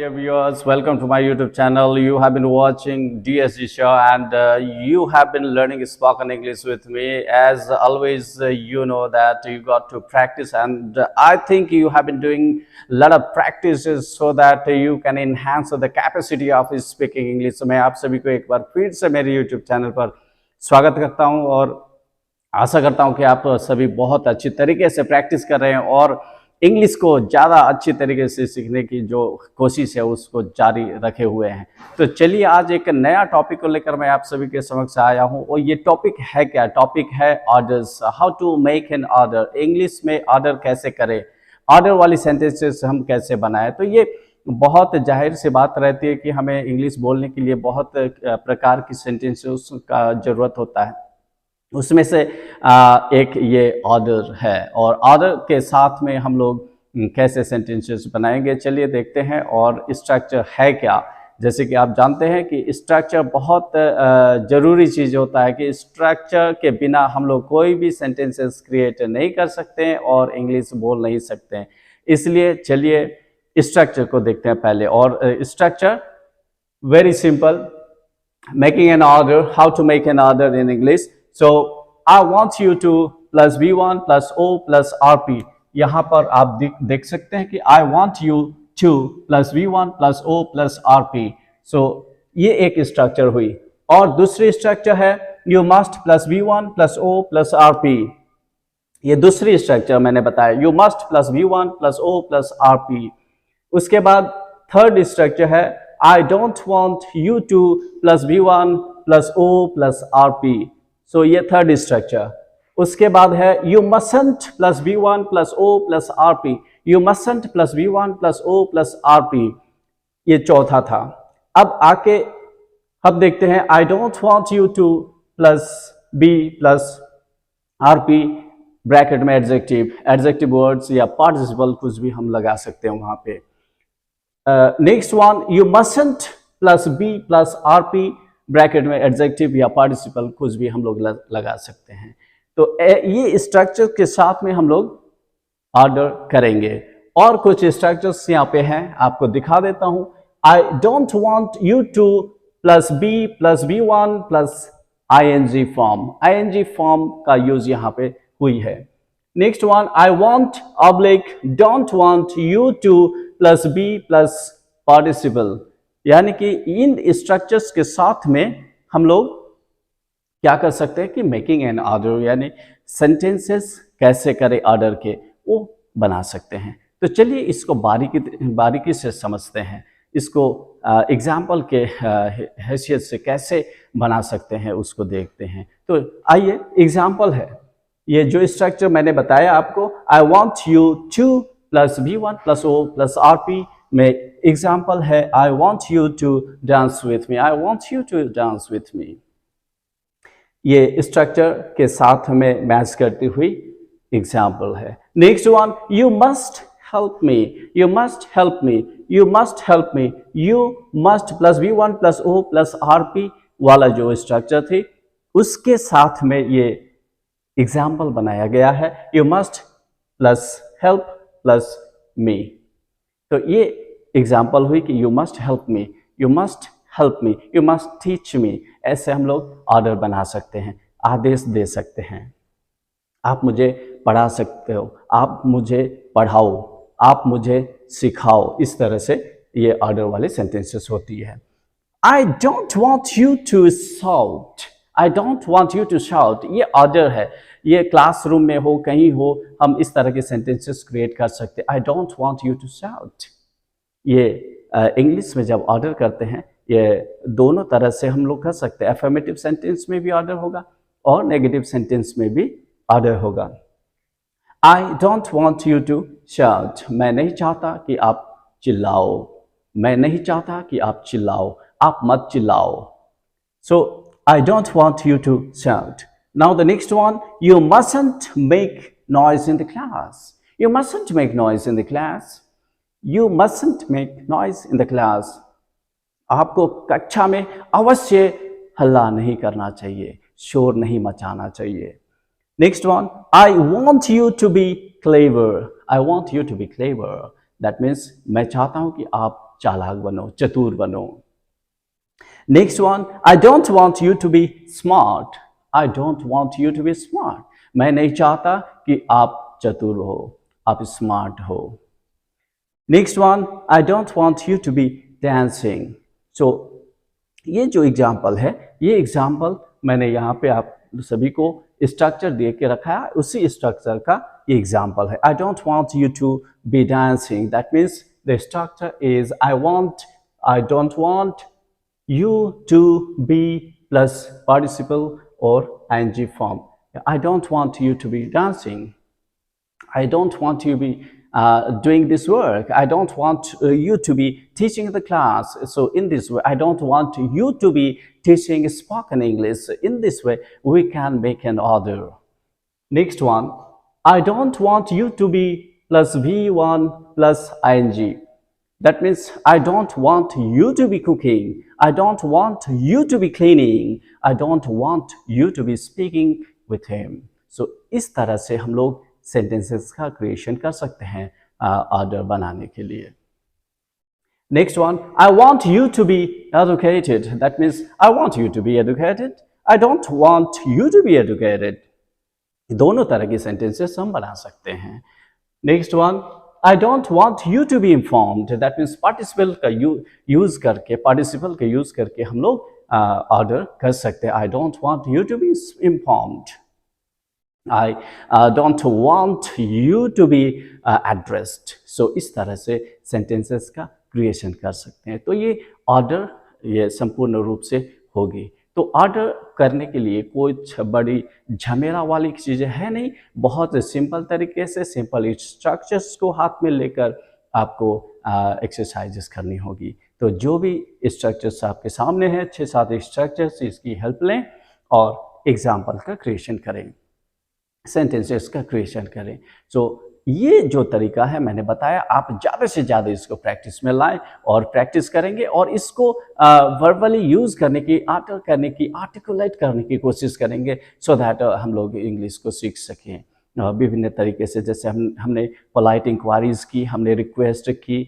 dear viewers, welcome to my YouTube channel. You have been watching DSG show and you have been learning spoken English with me. As always, you know that you got to practice, and I think you have been doing a lot of practices so that you can enhance the capacity of speaking English. So मैं आप सभी को एक बार फिर से मेरे YouTube channel पर स्वागत करता हूं और आशा करता हूं कि आप सभी बहुत अच्छी तरीके से प्रैक्टिस कर रहे हैं और इंग्लिश को ज़्यादा अच्छी तरीके से सीखने की जो कोशिश है उसको जारी रखे हुए हैं। तो चलिए आज एक नया टॉपिक को लेकर मैं आप सभी के समक्ष आया हूं और ये टॉपिक है क्या? टॉपिक है orders, how to make an order. English में ऑर्डर कैसे करें, ऑर्डर वाली सेंटेंसेस हम कैसे बनाएं। तो ये बहुत जाहिर सी बात रहती है कि हमें इंग्लिश बोलने के लिए बहुत प्रकार की सेंटेंसेस का ज़रूरत होता है। उसमें से एक ये ऑर्डर है और ऑर्डर के साथ में हम लोग कैसे सेंटेंसेस बनाएंगे, चलिए देखते हैं। और स्ट्रक्चर है क्या? जैसे कि आप जानते हैं कि स्ट्रक्चर बहुत ज़रूरी चीज़ होता है कि स्ट्रक्चर के बिना हम लोग कोई भी सेंटेंसेस क्रिएट नहीं कर सकते हैं और इंग्लिश बोल नहीं सकते हैं। इसलिए चलिए स्ट्रक्चर को देखते हैं पहले। और structure very simple, making an order, how to make an order in English. So I want you to plus V1 plus O plus RP। यहाँ पर आप देख सकते हैं कि I want you to plus V1 plus O plus RP। So ये एक structure हुई। और दूसरी स्ट्रक्चर है you must plus V1 plus O plus RP। ये दूसरी स्ट्रक्चर मैंने बताया, you must plus V1 plus O plus RP। उसके बाद थर्ड स्ट्रक्चर है I don't want you to plus V1 plus O plus RP। So ये third structure. उसके बाद है you mustn't plus V1 plus O plus RP। You mustn't plus V1 plus O plus RP, ये चौथा था। अब आके अब देखते हैं I don't want you to plus B plus RP, bracket में एडजेक्टिव वर्ड्स या पार्टिसिपल कुछ भी हम लगा सकते हैं वहां पे। Next one, you mustn't plus B plus RP, bracket में एडजेक्टिव या पार्टिसिपल कुछ भी हम लोग लगा सकते हैं। तो ये स्ट्रक्चर के साथ में हम लोग ऑर्डर करेंगे। और कुछ स्ट्रक्चर्स यहाँ पे हैं, आपको दिखा देता हूं। आई don't want you to plus B plus V1 plus ING form. ING form का यूज यहाँ पे हुई है। Next one, I want oblique don't want you to plus B plus participle. यानी कि इन स्ट्रक्चर्स के साथ में हम लोग क्या कर सकते हैं कि मेकिंग एन ऑर्डर, यानी सेंटेंसेस कैसे करें ऑर्डर के, वो बना सकते हैं। तो चलिए इसको बारीकी से समझते हैं, इसको एग्जाम्पल के हैसियत से कैसे बना सकते हैं उसको देखते हैं। तो आइए, एग्जाम्पल है ये जो स्ट्रक्चर मैंने बताया आपको, I want you to plus V1 plus O plus RP में एग्जाम्पल है I want you to dance with me. I want you to dance with me, ये स्ट्रक्चर के साथ में मैच करती हुई एग्जाम्पल है। Next one, you must help me. You must help me, you must help me, you must plus V1 plus O plus RP वाला जो structure थी उसके साथ में ये एग्जाम्पल बनाया गया है, you must plus help plus me. तो ये एग्जाम्पल हुई कि you must help me, you must help me, you must teach me. ऐसे हम लोग ऑर्डर बना सकते हैं, आदेश दे सकते हैं। आप मुझे पढ़ा सकते हो, आप मुझे पढ़ाओ, आप मुझे सिखाओ। इस तरह से ये ऑर्डर वाले सेंटेंसेस होती है। I don't want you to shout. I don't want you to shout, ये ऑर्डर है। ये क्लासरूम में हो, कहीं हो, हम इस तरह के सेंटेंसेस क्रिएट कर सकते हैं। I don't want you to shout, ये इंग्लिश में जब ऑर्डर करते हैं ये दोनों तरह से हम लोग कर सकते हैं। एफर्मेटिव सेंटेंस में भी ऑर्डर होगा और नेगेटिव सेंटेंस में भी ऑर्डर होगा। I don't want you to shout, मैं नहीं चाहता कि आप चिल्लाओ, मैं नहीं चाहता कि आप चिल्लाओ, आप मत चिल्लाओ। So I don't want you to shout. Now the next one, you mustn't make noise in the class. You mustn't make noise in the class, You mustn't make noise in the class। आपको कक्षा में अवश्य हल्ला नहीं करना चाहिए, शोर नहीं मचाना चाहिए। Next one, I want you to be clever। I want you to be clever। That means मैं चाहता हूं कि आप चालाक बनो, चतुर बनो। Next one, I don't want you to be smart. I don't want you to be smart. मैं नहीं चाहता कि आप चतुर हो, आप स्मार्ट हो। Next one, I don't want you to be dancing. So ये जो एग्जाम्पल है, ये एग्जाम्पल मैंने यहाँ पे आप सभी को स्ट्रक्चर दे के रखा है, उसी स्ट्रक्चर का ये एग्जाम्पल है। I don't want you to be dancing, that means the structure is I don't want you to be plus participle or ing form. I don't want you to be dancing. I don't want you to be doing this work. I don't want you to be teaching the class. So in this way, I don't want you to be teaching spoken English. In this way, we can make an order. Next one, I don't want you to be plus V1 plus ing. That means I don't want you to be cooking. I don't want you to be cleaning. I don't want you to be speaking with him. So इस तरह से हम लोग sentences का creation कर सकते हैं order बनाने के लिए. Next one, I want you to be educated. That means I want you to be educated. I don't want you to be educated. दोनों तरह की sentences हम बना सकते हैं. Next one, I don't want you to be informed. That means participle का use करके, participle का use करके हम लोग order कर सकते हैं. I don't want you to be informed. I don't want you to be addressed. So इस तरह से sentences का creation कर सकते हैं. तो ये order ये संपूर्ण रूप से होगी. तो ऑर्डर करने के लिए कुछ बड़ी झमेला वाली चीज़ें है नहीं, बहुत सिंपल तरीके से सिंपल स्ट्रक्चर्स को हाथ में लेकर आपको एक्सरसाइजेस करनी होगी। तो जो भी स्ट्रक्चर्स आपके सामने हैं 6-7 स्ट्रक्चर्स, इसकी हेल्प लें और एग्जाम्पल का क्रिएशन करें, सेंटेंसेस का क्रिएशन करें। सो ये जो तरीका है मैंने बताया, आप ज़्यादा से ज़्यादा इसको प्रैक्टिस में लाएं और प्रैक्टिस करेंगे और इसको वर्बली यूज़ करने की, आर्टर करने की, आर्टिकुलेट करने की कोशिश करेंगे सो दैट हम लोग इंग्लिश को सीख सकें विभिन्न तरीके से। जैसे हमने पोलाइट इंक्वायरीज़ की, हमने रिक्वेस्ट की,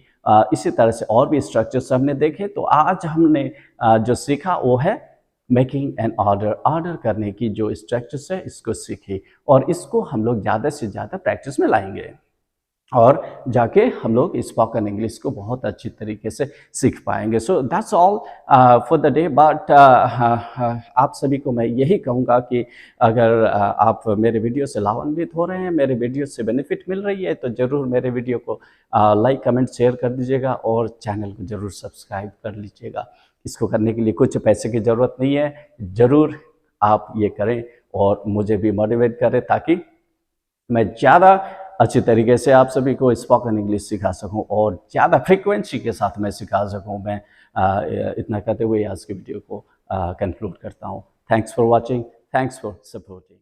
इसी तरह से और भी स्ट्रक्चर्स हमने देखे। तो आज हमने जो सीखा वो है मेकिंग एन ऑर्डर, ऑर्डर करने की जो स्ट्रक्चर्स है इसको सीखी और इसको हम लोग ज़्यादा से ज़्यादा प्रैक्टिस में लाएंगे और जाके हम लोग स्पोकन इंग्लिश को बहुत अच्छी तरीके से सीख पाएंगे। So that's all for the day. But आप सभी को मैं यही कहूँगा कि अगर आप मेरे वीडियो से लाभान्वित हो रहे हैं, मेरे वीडियो से बेनिफिट मिल रही है, तो ज़रूर मेरे वीडियो को लाइक कमेंट शेयर कर दीजिएगा और चैनल को ज़रूर सब्सक्राइब कर लीजिएगा। इसको करने के लिए कुछ पैसे की ज़रूरत नहीं है, ज़रूर आप ये करें और मुझे भी मोटिवेट करें ताकि मैं ज़्यादा अच्छी तरीके से आप सभी को स्पोकन इंग्लिश सिखा सकूं और ज़्यादा फ्रीक्वेंसी के साथ मैं सिखा सकूं। मैं इतना कहते हुए आज की वीडियो को कंक्लूड करता हूं। Thanks for watching, thanks for supporting.